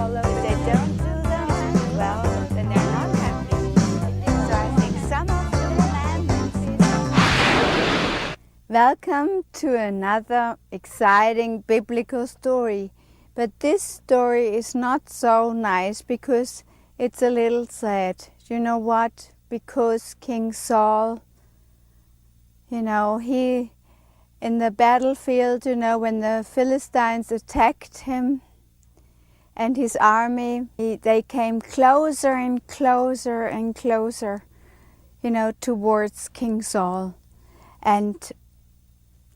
follow. If they don't do them, well, then they're not happy. So I think some of the commandments. Welcome to another exciting biblical story. But this story is not so nice because it's a little sad. You know what? Because King Saul, he in the battlefield, when the Philistines attacked him and his army, they came closer and closer and closer, towards King Saul. And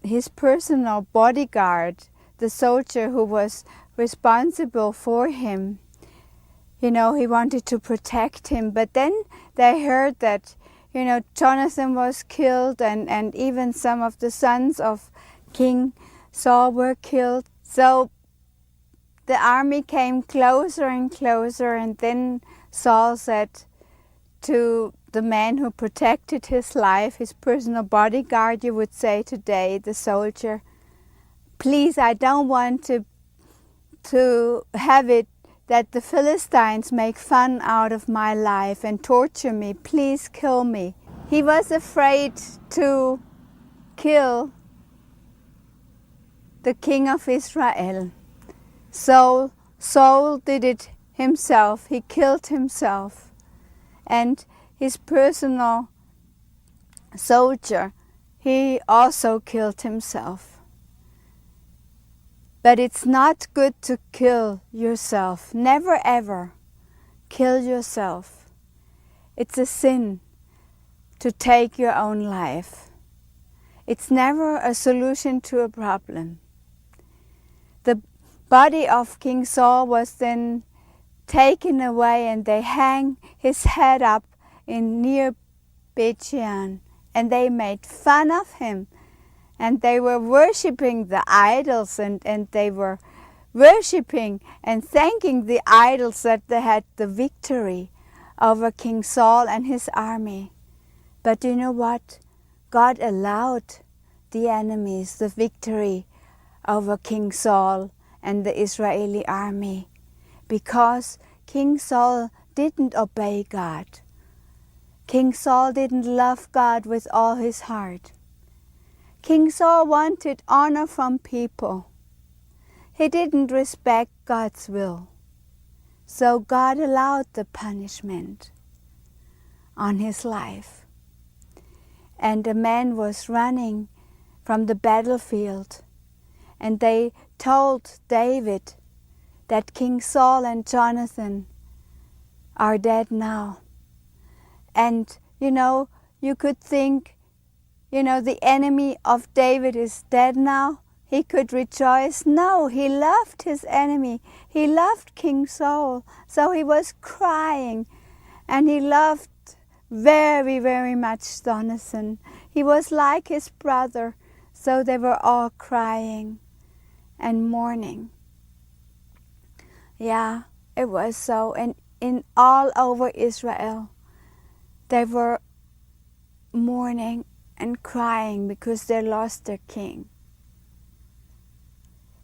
his personal bodyguard, the soldier who was responsible for him, he wanted to protect him. But then they heard that Jonathan was killed and even some of the sons of King Saul were killed. So the army came closer and closer, and then Saul said to the man who protected his life, his personal bodyguard, you would say today, the soldier, please, I don't want to have it that the Philistines make fun out of my life and torture me. Please kill me. He was afraid to kill the king of Israel. So Saul did it himself. He killed himself. And his personal soldier, he also killed himself. But it's not good to kill yourself. Never ever kill yourself. It's a sin to take your own life. It's never a solution to a problem. The body of King Saul was then taken away, and they hang his head up in near Bethlehem, and they made fun of him. And they were worshipping the idols, and they were worshipping and thanking the idols that they had the victory over King Saul and his army. But you know what? God allowed the enemies the victory over King Saul and the Israeli army because King Saul didn't obey God. King Saul didn't love God with all his heart. King Saul wanted honor from people. He didn't respect God's will. So God allowed the punishment on his life. And a man was running from the battlefield, and they told David that King Saul and Jonathan are dead now. And you could think, the enemy of David is dead now. He could rejoice. No, he loved his enemy. He loved King Saul. So he was crying. And he loved very, very much Jonathan. He was like his brother. So they were all crying and mourning. Yeah, it was so. And in all over Israel, they were mourning and crying because they lost their king.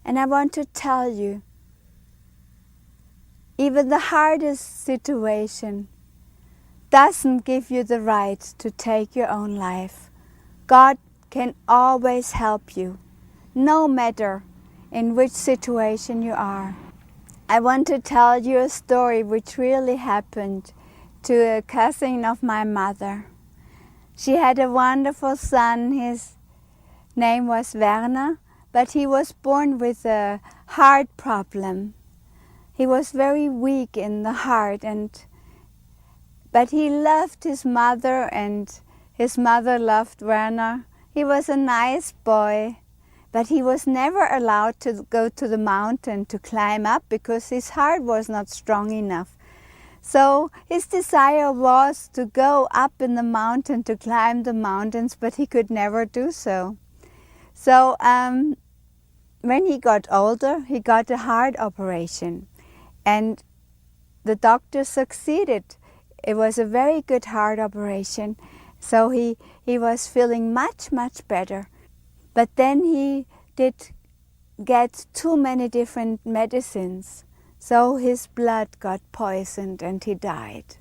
And I want to tell you, even the hardest situation doesn't give you the right to take your own life. God can always help you, no matter in which situation you are. I want to tell you a story which really happened to a cousin of my mother. She had a wonderful son. His name was Werner, but he was born with a heart problem. He was very weak in the heart, but he loved his mother, and his mother loved Werner. He was a nice boy, but he was never allowed to go to the mountain to climb up because his heart was not strong enough. So his desire was to go up in the mountain, to climb the mountains, but he could never do so. So when he got older, he got a heart operation, and the doctor succeeded. It was a very good heart operation, so he was feeling much, much better. But then he did get too many different medicines. So his blood got poisoned and he died.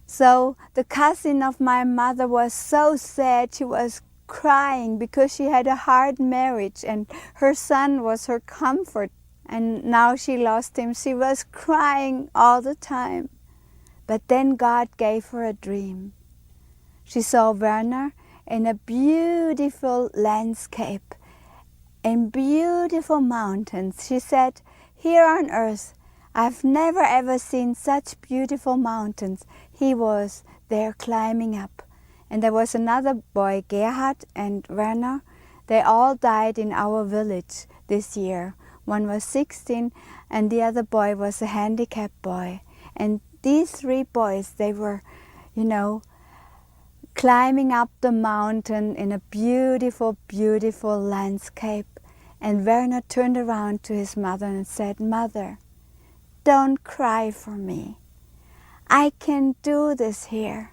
So the cousin of my mother was so sad. She was crying because she had a hard marriage and her son was her comfort. And now she lost him. She was crying all the time. But then God gave her a dream. She saw Werner in a beautiful landscape, in beautiful mountains. She said, here on earth, I've never ever seen such beautiful mountains. He was there climbing up. And there was another boy, Gerhard and Werner. They all died in our village this year. One was 16 and the other boy was a handicapped boy. And these 3 boys, they were, climbing up the mountain in a beautiful, beautiful landscape. And Werner turned around to his mother and said, Mother, don't cry for me. I can do this here.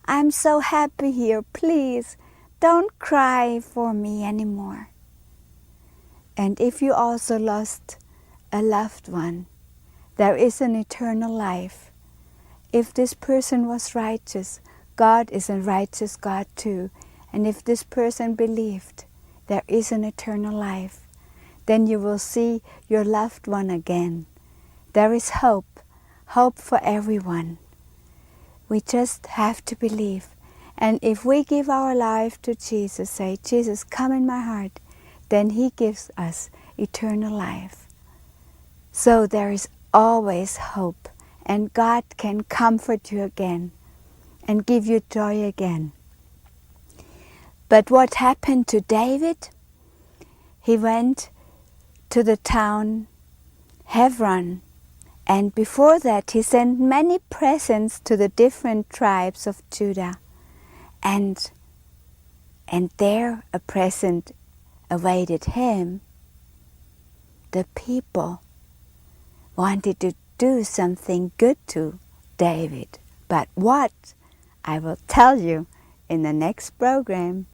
I'm so happy here. Please, don't cry for me anymore. And if you also lost a loved one, there is an eternal life. If this person was righteous, God is a righteous God too. And if this person believed there is an eternal life, then you will see your loved one again. There is hope for everyone. We just have to believe. And if we give our life to Jesus, say, Jesus, come in my heart, then He gives us eternal life. So there is always hope, and God can comfort you again and give you joy again. But what happened to David? He went to the town Hebron, and before that he sent many presents to the different tribes of Judah. And there a present awaited him. The people wanted to do something good to David. But what? I will tell you in the next program.